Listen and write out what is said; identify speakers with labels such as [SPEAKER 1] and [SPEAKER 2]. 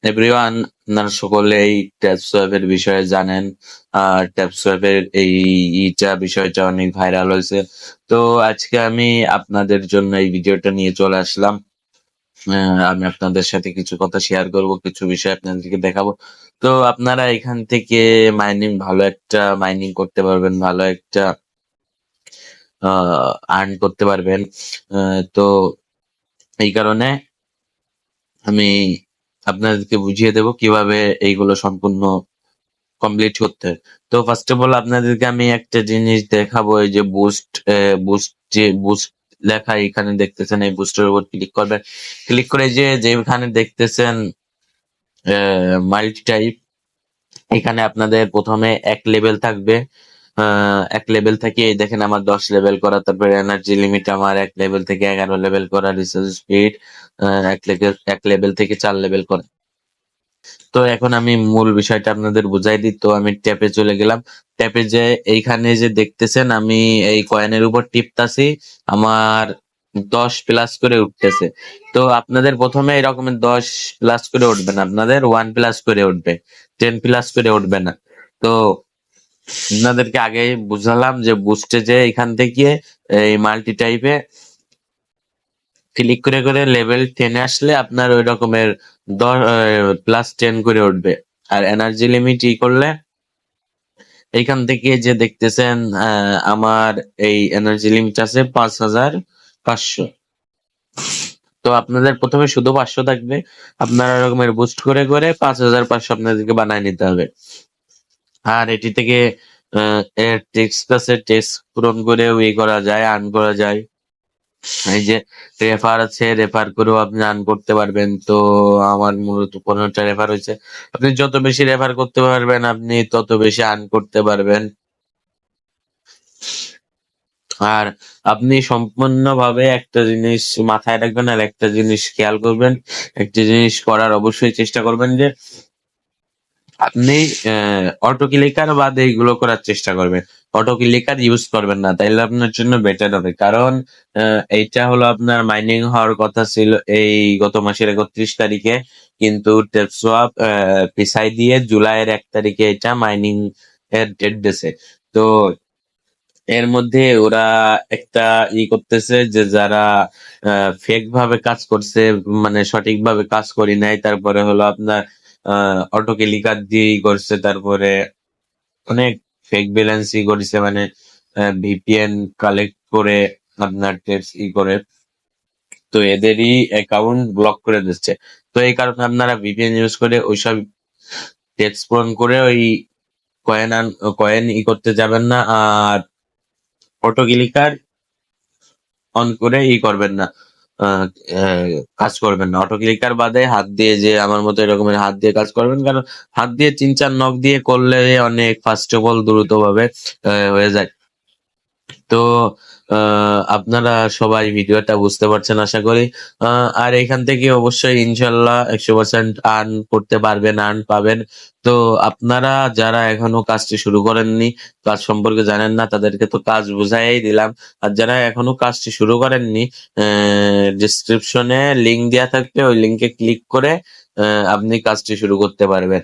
[SPEAKER 1] Everyone, আপনারা সকলেই tap সোয়াইপের বিষয়ে জানেন। আর ট্যাপ সোয়াইপের এইটা বিষয়টা অনেক ভাইরাল হয়েছে। তো আজকে আমি আপনাদের জন্য এই ভিডিওটা নিয়ে চলে আসলাম। আমি আপনাদের সাথে কিছু কথা শেয়ার করব, কিছু বিষয় আপনাদেরকে দেখাবো। তো আপনারা এখান থেকে ভালো একটা মাইনিং করতে পারবেন, ভালো একটা আর্ন করতে পারবেন। তো এই কারণে আমি আপনাদেরকে বুঝিয়ে দেব কিভাবে এইগুলো সম্পূর্ণ কমপ্লিট করতে হয়। তো ফার্স্ট অফ অল আপনাদেরকে আমি একটা জিনিস দেখাবো। এই যে বুস্ট লেখা এখানে দেখতেছেন, এই বুস্টের উপর ক্লিক করবেন। ক্লিক করে যেখানে দেখতেছেন মাল্টি টাইপ, এখানে আপনাদের প্রথমে এক লেভেল থাকবে। এক লেভেল থেকে এই দেখেন আমার 10 লেভেল করা, তারপরে এনার্জি লিমিট আমার এক লেভেল থেকে 11 লেভেল করা, রিসার্চ স্পিড এক লেভেল থেকে 4 লেভেল করা। তো এখন আমি মূল বিষয়টা আপনাদের বুঝাই দিই। তো আমি ট্যাপে চলে গেলাম। ট্যাপে যে এইখানে যে দেখতেছেন আমি এই কয়েনের উপর টিপতাছি, আমার 10 প্লাস করে উঠতেছে। তো আপনাদের প্রথমে এরকমের 10 প্লাস করে উঠবে না, আপনাদের 1 প্লাস করে উঠবে, 10 প্লাস করে উঠবে না। তো আপনাদেরকে আগে বুঝালাম যে বুস্টে যে এখান থেকে এই মাল্টি টাইপে ক্লিক করে করে লেভেল 10 আসলে আপনার ওই রকমের +10 করে উঠবে। আর এনার্জি লিমিট ই করলে এইখান থেকে যে দেখতেছেন আমার এই এনার্জি লিমিট আছে 5500। তো আপনাদের প্রথমে শুধু 500 থাকবে, আপনারা এরকমের বুস্ট করে করে 5500 আপনাদেরকে বানায় নিতে হবে। আর এটি থেকে এর টেক্সট আছে, টেক্সট পূরণ করে ওই করা যায়, আর্ন করা যায়। এই যে রেফার আছে, রেফার করেও আপনি আর্ন করতে পারবেন। তো আমার মূলত 15টা রেফার হয়েছে। আপনি যত বেশি রেফার করতে পারবেন আপনি তত বেশি আর্ন করতে পারবেন। আর আপনি সম্পূর্ণভাবে একটা জিনিস মাথায় রাখবেন আর একটা জিনিস খেয়াল করবেন, একটা জিনিস করার অবশ্যই চেষ্টা করবেন যে আপনি অটো ক্লিকার বাদে এইগুলো করার চেষ্টা করবেন। অটো ক্লিকার ইউজ করবেন না, তাইলে আপনার জন্য বেটার হবে। কারণ এইটা হলো আপনার মাইনিং হওয়ার কথা ছিল এই গত মাসের 31 তারিখে, কিন্তু টেপসোয়াপ পিছাই দিয়ে জুলাইয়ের 1 তারিখে এটা মাইনিং এর ডেট দিয়েছে। তো এর মধ্যে ওরা একটা করতেছে যে যারা ফেক ভাবে কাজ করছে, মানে সঠিকভাবে কাজ করি নাই, তারপরে হলো আপনার অটো ক্লিকার দিয়ে করছে, তারপরে অনেক ফেক ব্যালেন্স করেছে, মানে ভিপিএন কালেক্ট করে আপনার টেপস করে। তো এদেরই অ্যাকাউন্ট ব্লক করে দিচ্ছে। তো এই কারণে আপনারা ভিপিএন ইউজ করে ওইসব টেক্সট পূরণ করে ওই কয়েন করতে যাবেন না। আর অটো ক্লিকার অন করে করবেন না, আহ, কাজ করবেন না। অটো ক্লিকার বাদে হাত দিয়ে যে আমার মতো এরকমের হাত দিয়ে কাজ করবেন, কারণ হাত দিয়ে 3-4 নখ দিয়ে করলে অনেক ফার্স্ট অফ অল দ্রুত ভাবে হয়ে যায়। তো আপনারা সবাই ভিডিওটা বুঝতে পারছেন আশা করি। আর এখান থেকে অবশ্যই ইনশাল্লাহ 100% আর্ন করতে পারবেন, আর্ন পাবেন। তো আপনারা যারা এখনো কাজটি শুরু করেননি, কাজ সম্পর্কে জানেন না, তাদেরকে তো কাজ বুঝাই দিলাম। আর যারা এখনো কাজটি শুরু করেননি, ডিসক্রিপশনে লিংক দেওয়া থাকবে, ওই লিংকে ক্লিক করে আপনি কাজটি শুরু করতে পারবেন।